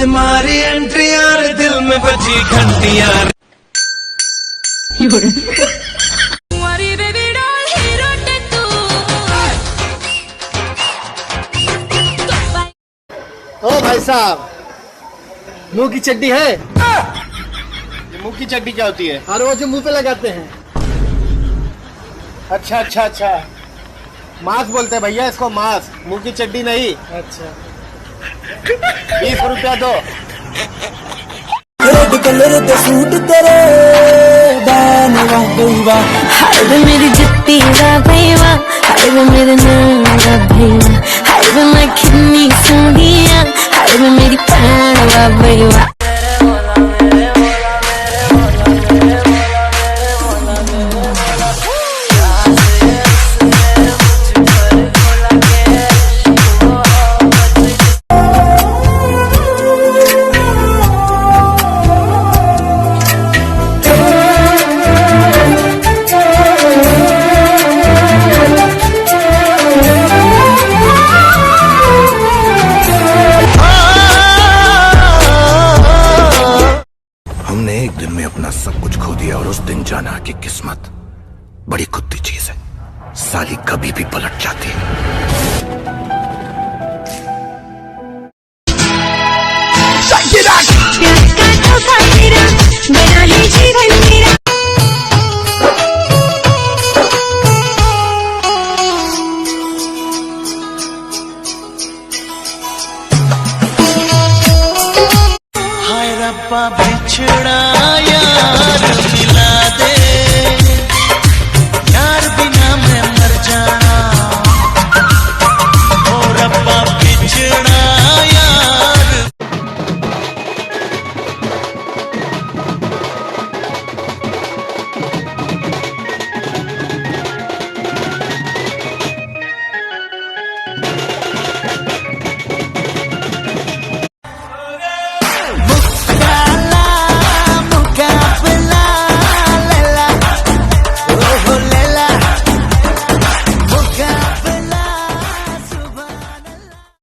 तुम्हारी एंट्री यार दिल में बजी घंटी यार। ओ भाई साहब, मुंह की चड्डी है? ये मुंह की चड्डी क्या होती है? अरे वो जो मुंह पे लगाते हैं। अच्छा अच्छा अच्छा, मास्क बोलते हैं भैया इसको, मास्क, मुंह की चड्डी नहीं। अच्छा 20 रुपया दो। रेड कलर दे सूट तेरे बैन वाह, हाय वे मेरी जुत्ती दा भईवा, हाय वे मेरे नाम दा भईवा, हाय वे मैं कितनी सोहणिया, हाय वे मेरी भैन दा भईवा। हमने एक दिन में अपना सब कुछ खो दिया और उस दिन जाना कि किस्मत बड़ी कुत्ती चीज है, साली कभी भी पलट जाती है।